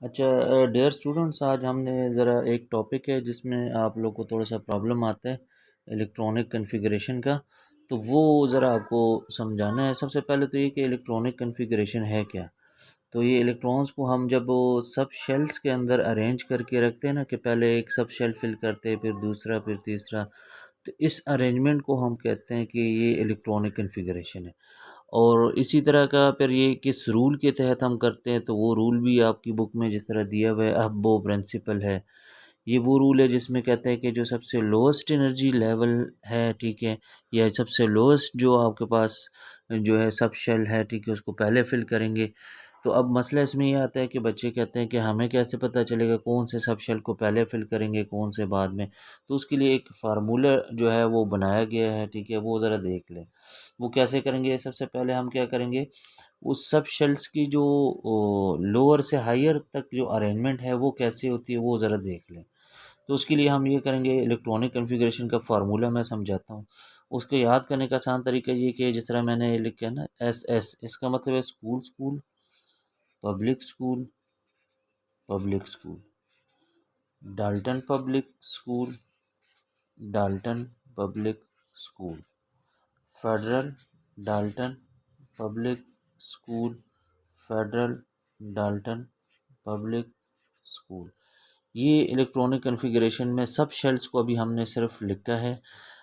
अच्छा dear students, आज हमने ज़रा एक टॉपिक है जिसमें आप लोग को थोड़ा सा प्रॉब्लम आता है इलेक्ट्रॉनिक कॉन्फ़िगरेशन का। तो वो ज़रा आपको समझाना है। सबसे पहले तो ये कि इलेक्ट्रॉनिक कॉन्फ़िगरेशन है क्या। तो ये इलेक्ट्रॉन्स को हम जब वो सब शेल्स के अंदर अरेंज करके रखते हैं ना, कि पहले एक सब शेल फिल करते हैं, फिर दूसरा, फिर तीसरा, तो इस अरेंजमेंट को हम कहते हैं कि ये इलेक्ट्रॉनिक कॉन्फ़िगरेशन है। और इसी तरह का फिर ये किस रूल के तहत हम करते हैं, तो वो रूल भी आपकी बुक में जिस तरह दिया हुआ है, अहबो प्रिंसिपल है। ये वो रूल है जिसमें कहते हैं कि जो सबसे लोएस्ट एनर्जी लेवल है, ठीक है, या सबसे लोएस्ट जो आपके पास जो है सब शेल है, ठीक है, उसको पहले फिल करेंगे। तो अब मसला इसमें ये आता है कि बच्चे कहते हैं कि हमें कैसे पता चलेगा कौन से सब शेल को पहले फिल करेंगे, कौन से बाद में। तो उसके लिए एक फार्मूला जो है वो बनाया गया है, ठीक है, वो ज़रा देख लें। वो कैसे करेंगे, सबसे पहले हम क्या करेंगे, उस सब शेल्स की जो लोअर से हायर तक जो अरेंजमेंट है वो कैसे होती है वो ज़रा देख लें। तो उसके लिए हम ये करेंगे, इलेक्ट्रॉनिक कॉन्फ़िगरेशन का फार्मूला मैं समझाता हूँ। उसको याद करने का आसान तरीका ये कि जिस तरह मैंने ये लिखा है ना, एस एस, इसका मतलब है school, school, public school, public school, Dalton public school, Dalton public school, federal Dalton public school, federal Dalton public school. ये इलेक्ट्रॉनिक कॉन्फ़िगरेशन में सब शेल्स को अभी हमने सिर्फ लिखा है।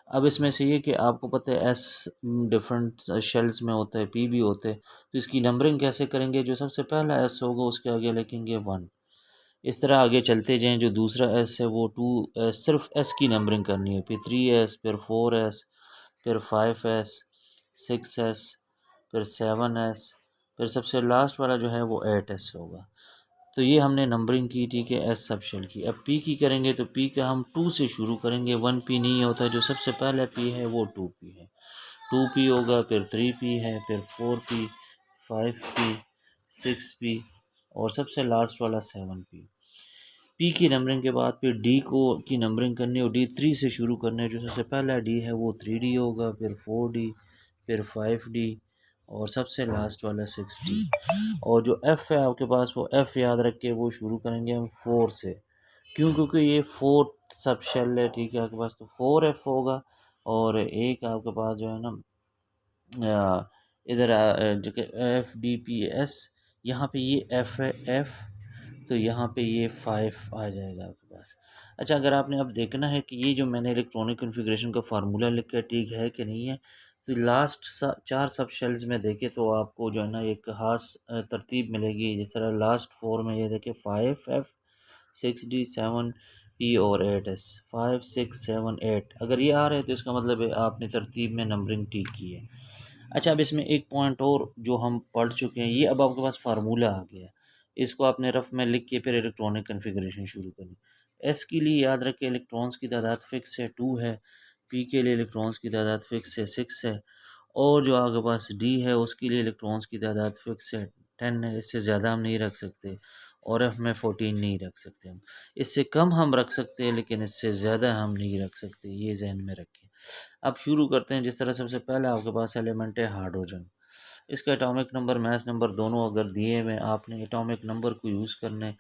अब इसमें से ये कि आपको पता है एस डिफरेंट शेल्स में होता है, पी भी होते हैं, तो इसकी नंबरिंग कैसे करेंगे। जो सबसे पहला एस होगा उसके आगे लिखेंगे वन। इस तरह आगे चलते जाएं, जो दूसरा एस है वो टू एस, सिर्फ एस की नंबरिंग करनी है, फिर थ्री एस, फिर फोर एस, फिर फाइव एस, सिक्स एस, फिर सेवन एस, फिर सबसे लास्ट वाला जो है वो एट एस होगा। तो ये हमने नंबरिंग की, ठीक है, एस सब शेल की। अब पी की करेंगे तो पी का हम टू से शुरू करेंगे, वन पी नहीं होता, जो सबसे पहला पी है वो टू पी है। टू पी होगा, फिर थ्री पी है, फिर four P, five P, six P, और सबसे लास्ट वाला सेवन पी। पी की नंबरिंग के बाद फिर डी को की नंबरिंग करनी है, और डी थ्री से शुरू करना है। जो सबसे पहला डी है वो थ्री डी होगा, फिर फोर डी, फिर फाइव डी, और सबसे लास्ट वाला सिक्स डी। और जो एफ़ है आपके पास, वो एफ़ याद रख के वो शुरू करेंगे हम फोर से। क्यों, क्योंकि ये फोर्थ सब शेल है, ठीक है, आपके पास तो फोर एफ़ होगा। और एक आपके पास जो है ना, इधर जो कि एफ डी पी एस, यहाँ पे ये एफ़ है, एफ़, तो यहाँ पे ये फाइव आ जाएगा आपके पास। अच्छा, अगर आपने अब देखना है कि ये जो मैंने इलेक्ट्रॉनिक कॉन्फ़िगरेशन का फार्मूला लिखा है ठीक है कि नहीं है, तो लास्ट चार सब शेल्स में देखें तो आपको जो है ना एक खास तरतीब मिलेगी। जिस तरह लास्ट फोर में ये देखें, five F, six D, seven P और eight S, five six seven eight, अगर ये आ रहे हैं तो इसका मतलब है आपने तरतीब में नंबरिंग ठीक की है। अच्छा, अब इसमें एक पॉइंट और जो हम पढ़ चुके हैं, ये अब आपके पास फार्मूला आ गया है। इसको आपने रफ में लिख के फिर इलेक्ट्रॉनिक कन्फिग्रेशन शुरू करनी। एस के लिए याद रखें इलेक्ट्रॉन्स की तादाद फिक्स है, टू है। पी के लिए इलेक्ट्रॉन्स की तादाद फिक्स है, सिक्स है। और जो आपके पास डी है उसके लिए इलेक्ट्रॉन्स की तादाद फिक्स है, टेन है। इससे ज़्यादा हम नहीं रख सकते। और एफ में फोर्टीन नहीं रख सकते हम। इससे कम हम रख सकते हैं, लेकिन इससे ज़्यादा हम नहीं रख सकते, ये जहन में रखें। अब शुरू करते हैं। जिस तरह सबसे पहले आपके पास एलिमेंट है हाइड्रोजन। इसका एटॉमिक नंबर, मास नंबर दोनों अगर दिए हुए, आपने एटॉमिक नंबर को यूज़ करना है।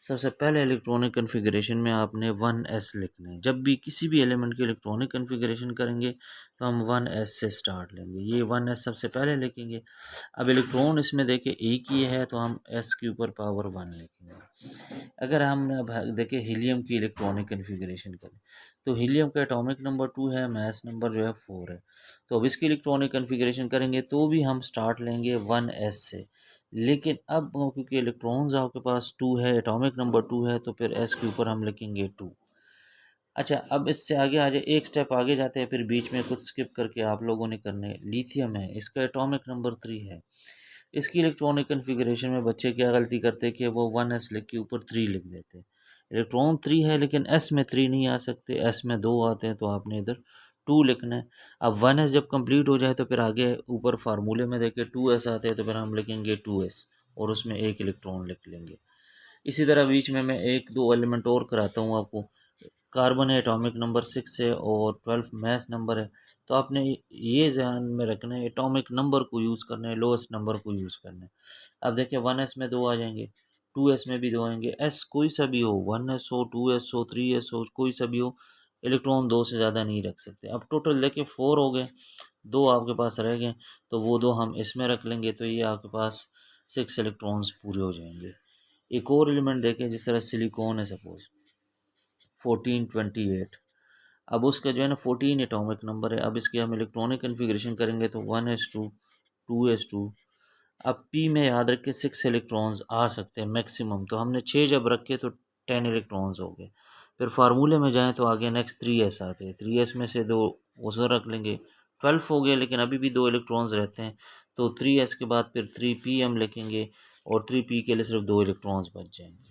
सबसे पहले इलेक्ट्रॉनिक कन्फिग्रेशन में आपने वन एस लिखना है। जब भी किसी भी एलिमेंट की इलेक्ट्रॉनिक कन्फिग्रेशन करेंगे तो हम वन एस से स्टार्ट लेंगे, ये वन एस सबसे पहले लिखेंगे। अब इलेक्ट्रॉन इसमें देखें एक ही है तो हम एस के ऊपर पावर वन लिखेंगे। अगर हम अब देखें हीलियम की इलेक्ट्रॉनिक कन्फिग्रेशन करें, तो हीलियम का एटॉमिक नंबर टू है, मास नंबर जो है फोर है। तो अब इसकी इलेक्ट्रॉनिक कन्फिग्रेशन करेंगे तो भी हम स्टार्ट लेंगे वन एस से। लेकिन अब क्योंकि इलेक्ट्रॉन्स आपके पास टू है, एटॉमिक नंबर टू है, तो फिर एस के ऊपर हम लिखेंगे टू। अच्छा, अब इससे आगे आ जाए, एक स्टेप आगे जाते हैं, फिर बीच में कुछ स्किप करके आप लोगों ने करने। लिथियम है, इसका एटॉमिक नंबर थ्री है। इसकी इलेक्ट्रॉनिक कन्फिग्रेशन में बच्चे क्या गलती करते हैं कि वो वन एस लिख के ऊपर थ्री लिख देते हैं। इलेक्ट्रॉन थ्री है लेकिन एस में थ्री नहीं आ सकते, एस में दो आते हैं, तो आपने इधर टू लिखना है। अब वन एस जब कंप्लीट हो जाए तो फिर आगे ऊपर फार्मूले में देखे टू एस आते हैं, तो फिर हम लिखेंगे टू एस, और उसमें एक इलेक्ट्रॉन लिख लेंगे। इसी तरह बीच में मैं एक दो एलिमेंट और कराता हूँ आपको। कार्बन है, एटॉमिक नंबर सिक्स है और 12 मास नंबर है। तो आपने ये ध्यान में रखना है, एटॉमिक नंबर को यूज़ करना है, लोएस्ट नंबर को यूज़ करना है। अब देखिए वन एस में दो आ जाएंगे, 2s में भी 2 आएंगे, s कोई सा भी हो, 1s हो, 2s हो, 3s हो, कोई सा भी हो, इलेक्ट्रॉन 2 से ज़्यादा नहीं रख सकते। अब टोटल लेके 4 हो गए, 2 आपके पास रह गए, तो वो 2 हम इसमें रख लेंगे, तो ये आपके पास 6 इलेक्ट्रॉन्स पूरे हो जाएंगे। एक और एलिमेंट देखें, जिस तरह सिलिकॉन है सपोज 1428, अब उसका जो है ना 14 एटॉमिक नंबर है। अब इसके हम इलेक्ट्रॉनिक कन्फिग्रेशन करेंगे तो 1s2, 2s2। अब पी में याद रख के 6 इलेक्ट्रॉन्स आ सकते हैं मैक्सिमम, तो हमने 6 जब रखे तो 10 इलेक्ट्रॉन्स हो गए। फिर फार्मूले में जाएँ तो आगे नेक्स्ट 3s आते हैं, 3s में से 2 उसे रख लेंगे, 12 हो गए, लेकिन अभी भी 2 इलेक्ट्रॉन्स रहते हैं, तो 3s के बाद फिर 3p हम लिखेंगे, और 3p के लिए सिर्फ 2 इलेक्ट्रॉन्स बच जाएंगे।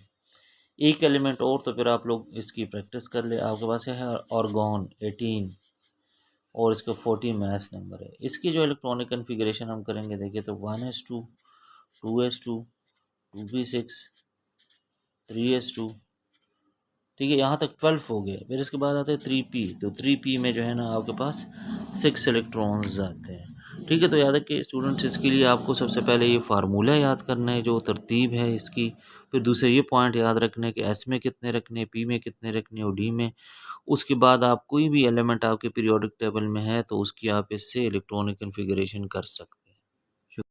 एक एलिमेंट और, तो फिर आप लोग इसकी प्रैक्टिस कर ले। आपके पास है ऑर्गॉन 18, और इसका 40 मास नंबर है। इसकी जो इलेक्ट्रॉनिक कन्फिग्रेशन हम करेंगे, देखिए तो 1s2, 2s2, 2p6, 3s2, ठीक है, यहाँ तक 12 हो गए। फिर इसके बाद आते हैं 3p, तो 3p में जो है ना आपके पास 6 इलेक्ट्रॉन्स आते हैं। ठीक है, तो याद रखिए स्टूडेंट्स, इसके लिए आपको सबसे पहले ये फार्मूला याद करना है, जो तरतीब है इसकी। फिर दूसरे ये पॉइंट याद रखना है कि एस में कितने रखने, पी में कितने रखने और डी में। उसके बाद आप कोई भी एलिमेंट आपके पीरियोडिक टेबल में है तो उसकी आप इससे इलेक्ट्रॉनिक कन्फिगरेशन कर सकते हैं।